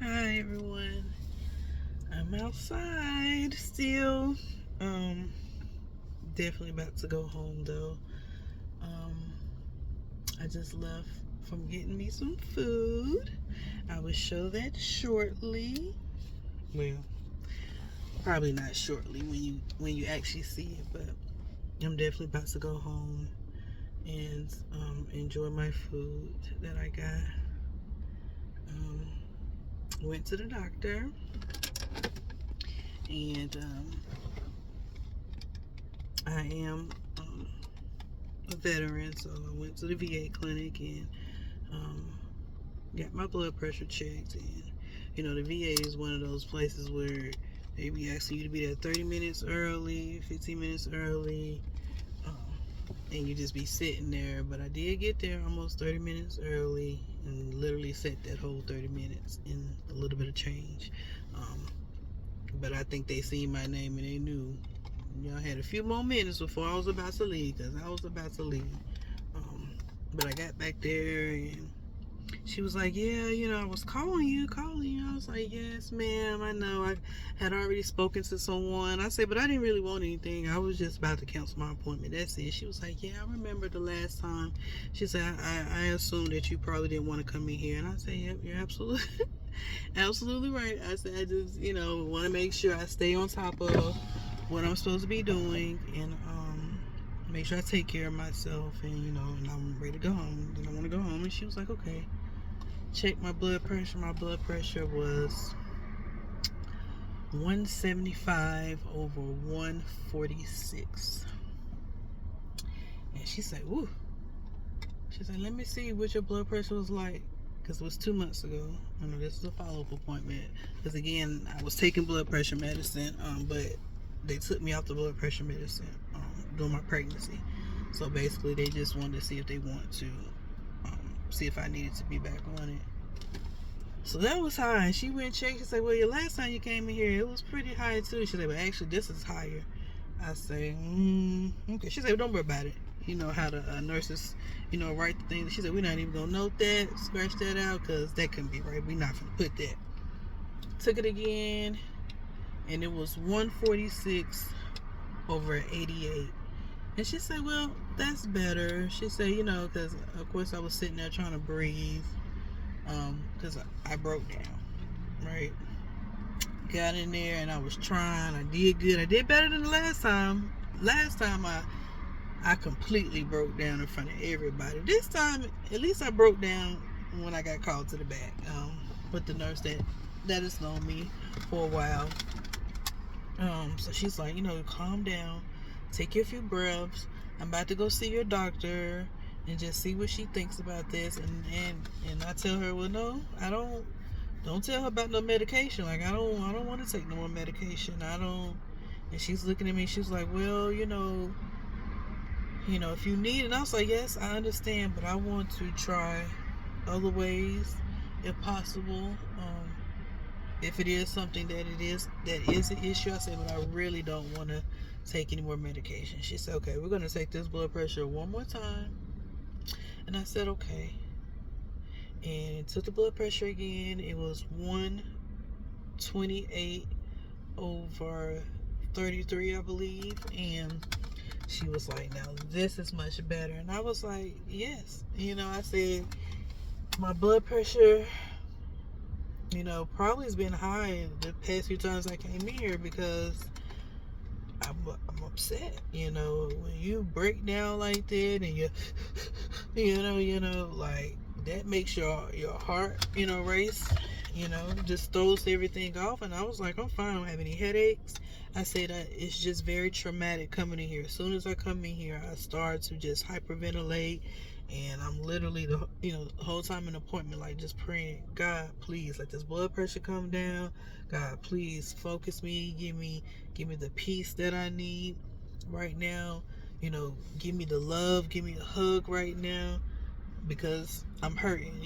Hi everyone. I'm outside still. Um Definitely about to go home though. Um I just left from getting me some food. I will show that shortly. Well, probably not shortly when you actually see it, but I'm definitely about to go home and enjoy my food that I got. Um Went to the doctor and I am a veteran, so I went to the VA clinic and um, got my blood pressure checked. And the VA is one of those places where they be asking you to be there 30 minutes early, 15 minutes early, um, and you just be sitting there. But I did get there almost 30 minutes early and literally sat that whole 30 minutes in a little bit of change. Um, but I think they seen my name and they knew. I had a few more minutes before I was about to leave because I was about to leave. Um, but I got back there and she was like, yeah, I was calling you. I was like, yes, ma'am, I know. I had already spoken to someone. I said, but I didn't really want anything. I was just about to cancel my appointment. That's it. She was like, yeah, I remember the last time. She said, I assumed that you probably didn't want to come in here. And I said, yep, you're absolutely, absolutely right. I said, I just, want to make sure I stay on top of what I'm supposed to be doing and make sure I take care of myself and I'm ready to go home. Then I want to go home. And she was like, okay. Checked my blood pressure. My blood pressure was 175 over 146. And she said, ooh. She said, let me see what your blood pressure was like. Because it was 2 months ago. I know this is a follow-up appointment. Because again, I was taking blood pressure medicine, but they took me off the blood pressure medicine during my pregnancy. So basically, they just wanted to see if they want to see if I needed to be back on it. So that was high. And she went and checked. She said, well, your last time you came in here, it was pretty high too. She said, but actually, this is higher. I say, okay. She said, well, don't worry about it. You know how the nurses, write the things. She said, we're not even going to note that, scratch that out, because that couldn't be right. We're not going to put that. Took it again, and it was 146 over 88. And she said, well, that's better. She said, because, of course, I was sitting there trying to breathe because I broke down, right? Got in there and I was trying. I did good. I did better than the last time. Last time I completely broke down in front of everybody. This time, at least I broke down when I got called to the back. But the nurse that has known me for a while. So she's like, calm down, take your few breaths. I'm about to go see your doctor and just see what she thinks about this. And I tell her, well, no, I don't tell her about no medication. Like I don't want to take no more medication. I don't. And she's looking at me. She's like, well, if you need it. And I was like, yes, I understand, but I want to try other ways if possible. If it is something that is an issue, I said, but I really don't want to take any more medication. She said, okay, we're going to take this blood pressure one more time. And I said, okay. And took the blood pressure again. It was 128 over 33, I believe. And she was like, now this is much better. And I was like, yes. I said, my blood pressure, probably has been high the past few times I came here because I'm upset. When you break down like that and like that makes your heart, race. Just throws everything off. And I was like, I'm fine. I don't have any headaches. I said it's just very traumatic coming in here. As soon as I come in here, I start to just hyperventilate. And I'm literally the whole time in the appointment, like just praying, God, please let this blood pressure come down. God, please focus me, give me the peace that I need right now. Give me the love, give me a hug right now because I'm hurting.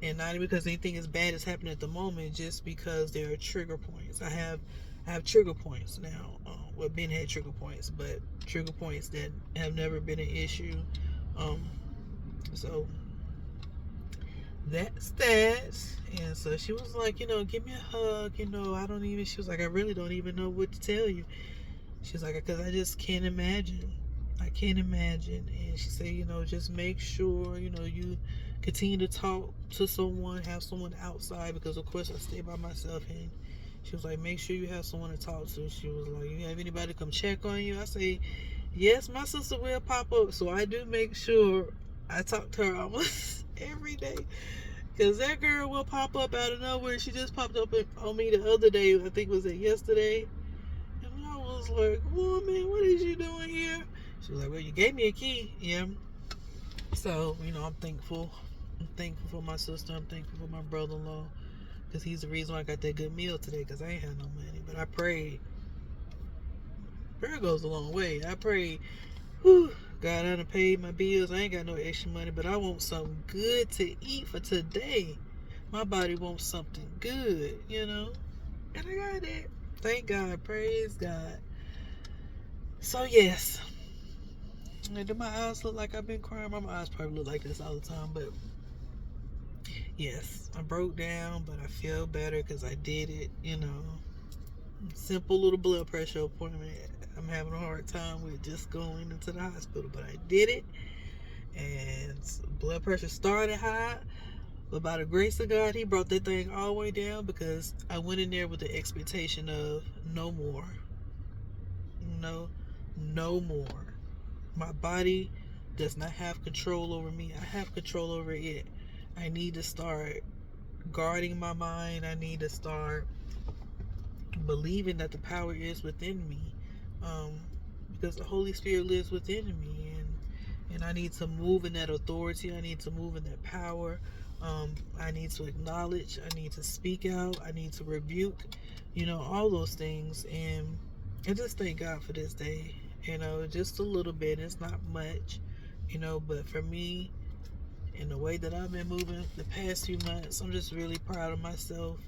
And not because anything as bad is happening at the moment, just because there are trigger points. I have trigger points now. Well, Ben had trigger points, but trigger points that have never been an issue. So that's that. And so she was like, give me a hug. She was like, I really don't even know what to tell you. She's like, because I just can't imagine. I can't imagine. And she said, just make sure, you continue to talk to someone, have someone outside, because of course I stay by myself. And she was like, make sure you have someone to talk to. She was like, you have anybody come check on you? I say, yes, my sister will pop up. So I do make sure I talk to her almost every day. Because that girl will pop up out of nowhere. She just popped up on me the other day. I think it was yesterday. And I was like, woman, what is you doing here? She was like, well, you gave me a key. Yeah. So, I'm thankful. I'm thankful for my sister. I'm thankful for my brother-in-law. Because he's the reason why I got that good meal today. Because I ain't had no money. But I prayed. Prayer goes a long way. I prayed, whew, God, I done paid my bills. I ain't got no extra money. But I want something good to eat for today. My body wants something good, And I got it. Thank God. Praise God. So, yes. Do my eyes look like I've been crying? My eyes probably look like this all the time, but yes, I broke down, but I feel better because I did it. Simple little blood pressure appointment. I'm having a hard time with just going into the hospital, but I did it, and blood pressure started high, but by the grace of God, He brought that thing all the way down because I went in there with the expectation of no more. No more. My body does not have control over me. I have control over it. I need to start guarding my mind. I need to start believing that the power is within me, because the Holy Spirit lives within me, and I need to move in that authority. I need to move in that power. I need to acknowledge. I need to speak out. I need to rebuke. All those things. And I just thank God for this day. Just a little bit. It's not much, but for me, in the way that I've been moving the past few months, I'm just really proud of myself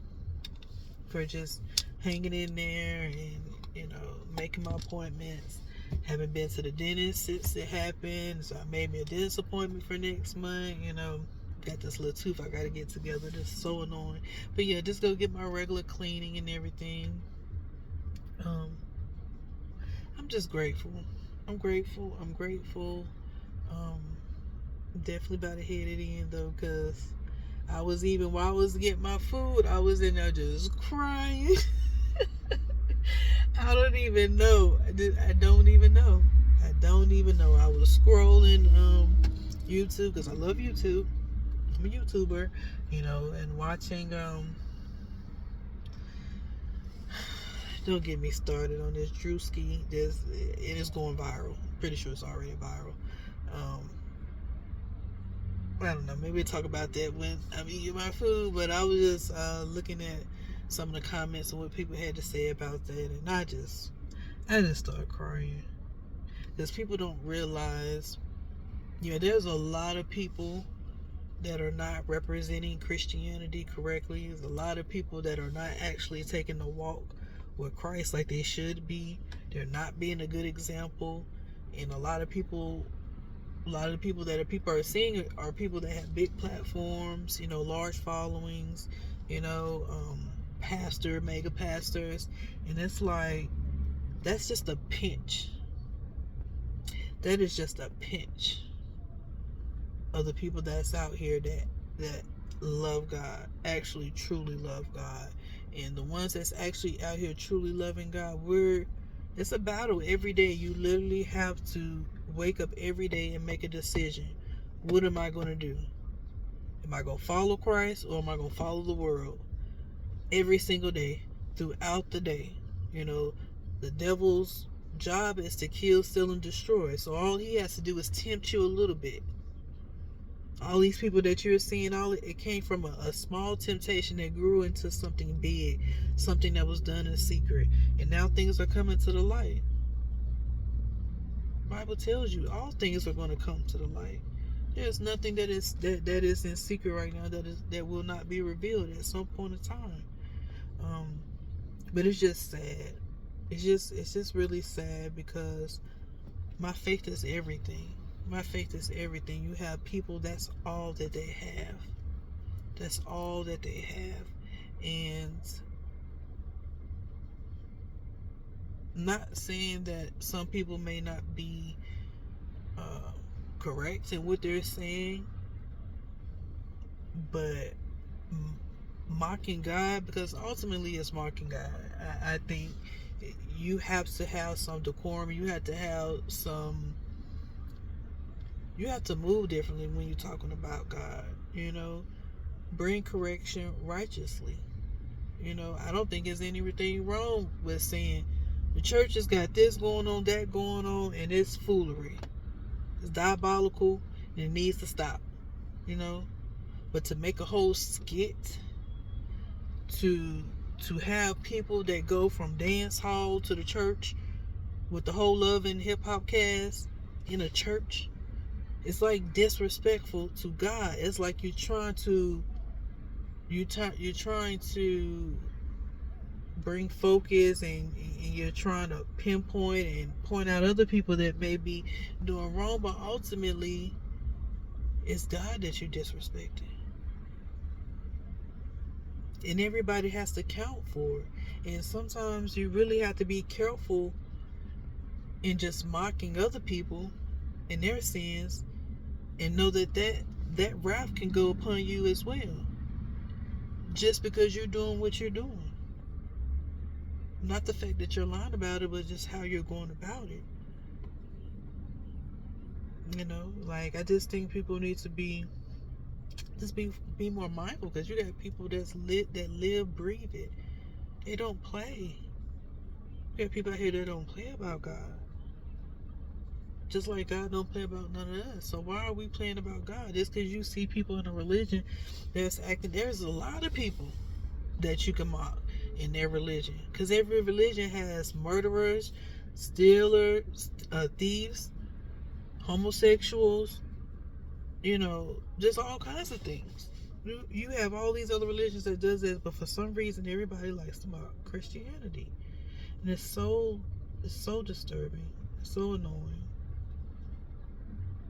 for just hanging in there and, making my appointments. Haven't been to the dentist since it happened, so I made me a dentist appointment for next month. Got this little tooth I gotta get together. That's so annoying. But yeah, just go get my regular cleaning and everything. I'm just grateful. I'm grateful. Um, Definitely about to hit it in though, because while I was getting my food, I was in there just crying. I don't even know. I don't even know. I was scrolling YouTube because I love YouTube. I'm a YouTuber, and watching. Don't get me started on this Drewski. It is going viral. Pretty sure it's already viral. I don't know. Maybe we'll talk about that when I'm eating my food. But I was just looking at some of the comments and what people had to say about that, and I just started crying because people don't realize, there's a lot of people that are not representing Christianity correctly. There's a lot of people that are not actually taking the walk with Christ like they should be. They're not being a good example, and a lot of the people that people are seeing are people that have big platforms, large followings, mega pastors, and it's like, that's just a pinch. That is just a pinch of the people that's out here that love God, actually truly love God. And the ones that's actually out here truly loving God, it's a battle every day. You literally have to wake up every day and make a decision. What am I going to do? Am I going to follow Christ, or am I going to follow the world? Every single day, throughout the day. The devil's job is to kill, steal, and destroy. So all he has to do is tempt you a little bit. All these people that you're seeing, it came from a small temptation that grew into something big, something that was done in secret, and now things are coming to the light. The Bible tells you all things are going to come to the light. There's nothing that is in secret right now that will not be revealed at some point in time. But it's just sad. It's just really sad because my faith is everything. My faith is everything. You have people that's all that they have. That's all that they have. And not saying that some people may not be uh, correct in what they're saying, but mocking God, because ultimately it's mocking God. I think you have to have some decorum. You have to have some. You have to move differently when you're talking about God. Bring correction righteously. I don't think there's anything wrong with saying the church has got this going on, that going on, and it's foolery. It's diabolical, and it needs to stop. But to make a whole skit, to have people that go from dance hall to the church with the whole love and hip hop cast in a church, it's like disrespectful to God. It's like you're trying to bring focus, and you're trying to pinpoint and point out other people that may be doing wrong, but ultimately it's God that you're disrespecting. And everybody has to count for it. And sometimes you really have to be careful in just mocking other people and their sins, and know that wrath can go upon you as well, just because you're doing what you're doing. Not the fact that you're lying about it, but just how you're going about it. Like, I just think people need to be more mindful, because you got people that live, breathe it. They don't play. You got people out here that don't play about God. Just like God don't play about none of us. So why are we playing about God? Just because you see people in a religion that's acting. There's a lot of people that you can mock in their religion, because every religion has murderers, stealers, thieves, homosexuals, just all kinds of things. You have all these other religions that does this, but for some reason everybody likes to mock Christianity, and it's so disturbing. It's so annoying.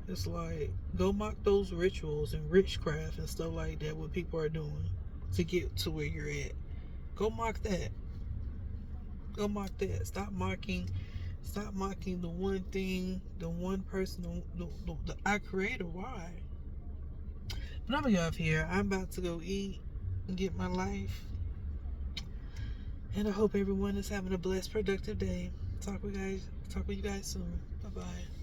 It's like, go mock those rituals and witchcraft and stuff like that, what people are doing to get to where you're at. Go mock that. Go mock that. Stop mocking the one thing, the one person, our creator. Why? But I'm gonna get off here. I'm about to go eat and get my life. And I hope everyone is having a blessed, productive day. Talk with you guys soon. Bye bye.